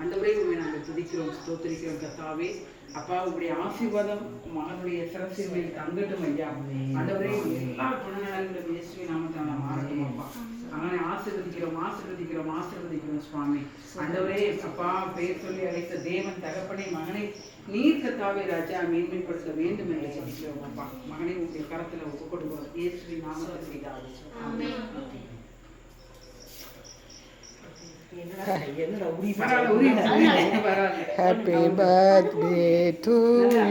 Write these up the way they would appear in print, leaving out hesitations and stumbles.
ஆண்டவரே உண்மை நாங்கள் துதிக்கிறோம், ஸ்தோத்திரிக்கிறோம் கர்த்தாவே. அப்பா உங்களுடைய ஆசீர்வாதம் மகனுடைய சிறப்பு மேல் தங்கட்டும் ஐயா. ஆண்டவரே எல்லா குணநலங்களும் இயேசுவின் நாமத்தால மாறட்டும் அப்பா. அவனை ஆசீர்வதிக்கிறோம், ஆசீர்வதிக்கிறோம், ஆசீர்வதிக்கிறோம் சுவாமி. ஆண்டவரே அப்பா பெயர் சொல்லி அழைத்த தேவன் தகப்பனை மகனை நீர் கர்த்தாவே ராஜா மேன்மைப்படுத்த வேண்டும் என்று சொல்லிக்கிறோம் அப்பா. மகனை உங்களுடைய கரத்துல ஒப்பு கொடுக்கிறோம் இயேசுவின் நாமத்தில் பிதாவே. Happy birthday to you.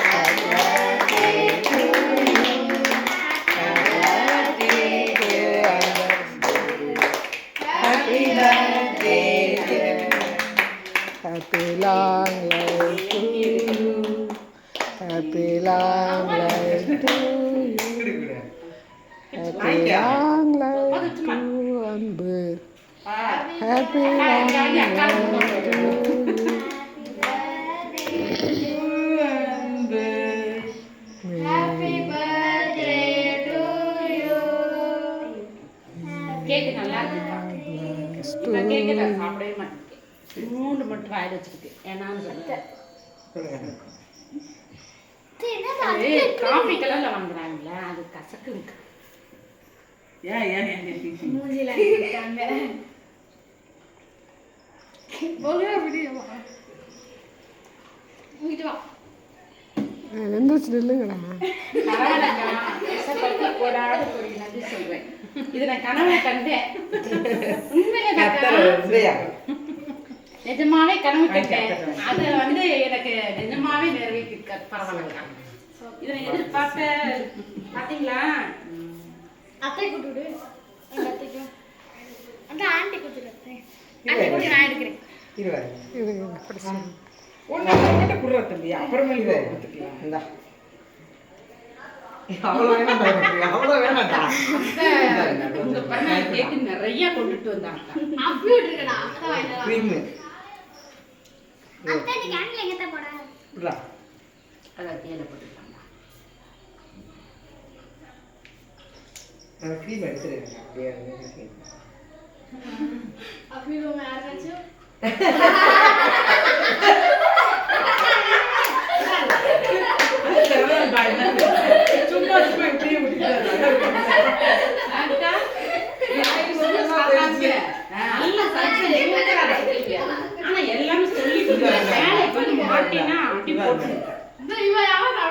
Happy birthday to you. Happy birthday to you. Happy long life to you. Happy long life to you. Happy long life to அன்பு. Happy long life to you. Happy birthday to you. Cake நல்லா இருக்குப்பா. இந்த cake நான் சாப்பிடவே மாட்டேன். மூணு மட்டும் வாயில வச்சிருக்கு. ஏனான்னு சொல்லுங்க. காபி கலர்ல வாங்குறாங்கல அது கசக்குங்க. ஏன் மூஞ்சில அடிச்சாங்க. போகவே முடியல. இங்க வா. எந்திரிச்சு நில்லுங்கடா. பரவாயில்லக்கா. எசப்பத்தி போடாத ஒரு நன்றி சொல்றேன். இது நான் கனவுல கண்டேன். உண்மையிலே நிஜமாவே கனவு கண்டேன். அது வந்து எனக்கு நிஜமாவே நிறைவேற்றிருக்க. பரவாயில்லக்கா. இதை நான் எதிர்பார்த்த பாத்தீங்களா? அத்தை கூட்டுடு. அத்தைக்கு அந்த ஆண்டி கூட்டுடு. அத்தை கூட்டி நான் எடுக்கிறேன். இது படிச்சு ஒண்ணு கிட்ட குடுற தம்பி அப்புறமே இத எடுத்துக்கலாம். இந்தா அவ்வளவு வேணாடா. உங்க பண்ண கேக் நிறைய கொண்டுட்டு வந்தாங்க. அப்படியே விட்டுருக்கடா. அத வாங்கிடலாம். க்ரீம் அத்தை நீ கேன்ல எங்கத்த போட? புடா அத தேயிலை போட்டுட்டாங்க. நான் க்ரீம் எடுத்துறேன். அப்படியே அப்படியே உங்க யாராச்சு சும்மா இப்படியே விட்டுட்டாரு. அக்கா நல்ல சக்தி. ஆனா எல்லாமே சொல்லிட்டு மேலே போய் மாட்டினா அடி போட்டு இவ யாரா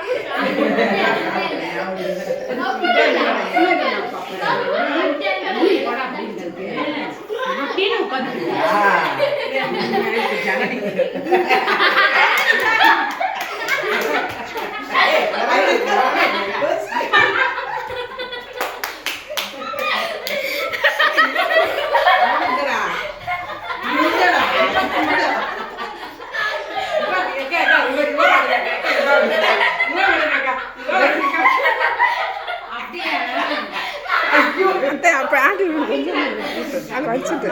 வச்சுட்டு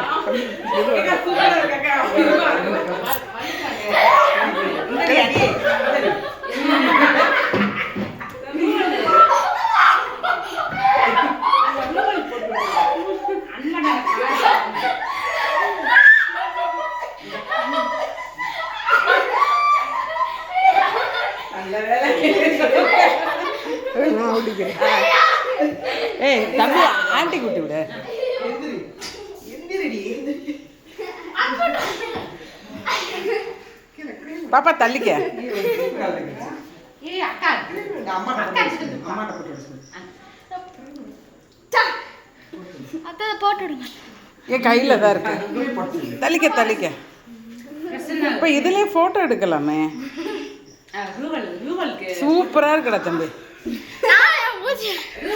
ஏய் தம்பி ஆண்டி கூட்டி விடு. பாப்பா தள்ளிக்க. ஏய் அக்கா அத்தை போட்டு விடுங்க. என் கையில தான் இருக்கு. தள்ளிக்க தள்ளிக்க. இப்போ இதுலயே போட்டோ எடுக்கலாமே. சூப்பரா இருக்குடா தம்பி.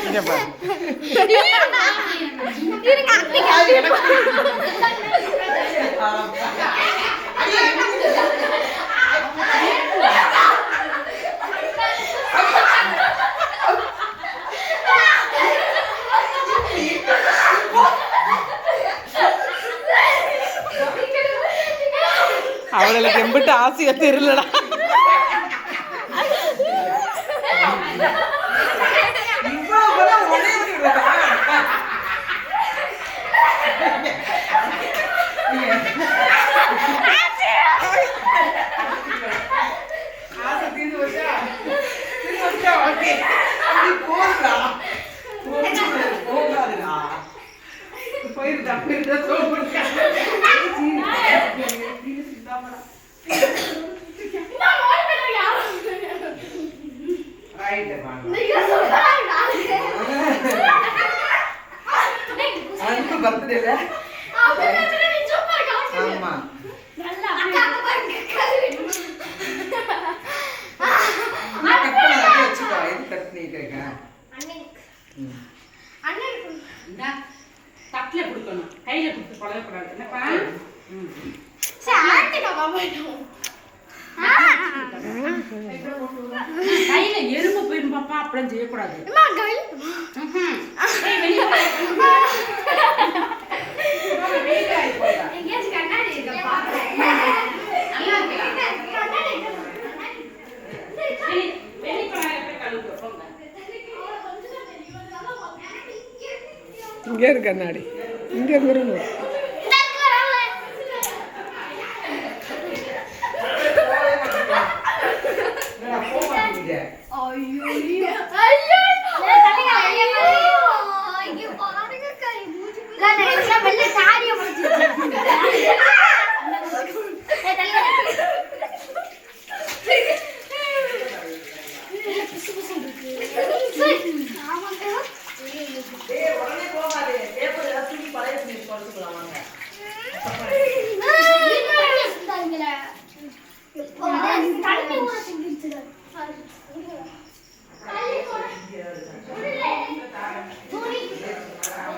இங்க பாரு. அவளுக்கு எம்பிட்டு ஆசையா தெரியலடா. Yeah. ஆசை தீர்ந்து வச்சா ஓகே போகலா போகாதுடா போயிருந்தா சோப்பிடுக்கா ரைட் அது பர்த்டேல ஆமா வச்சுக்கோ இது கட் பண்ணிட்டு இந்த தட்டுல கொடுக்கணும், கையில கொடுத்து பழகக்கூடாது. என்னப்பா? கையில எறும்பு போயிரும் பாப்பா, அப்படிலாம் செய்யக்கூடாது. இங்கே இருக்கு கண்ணாடி, இங்கே இருக்கணும். ஐயோ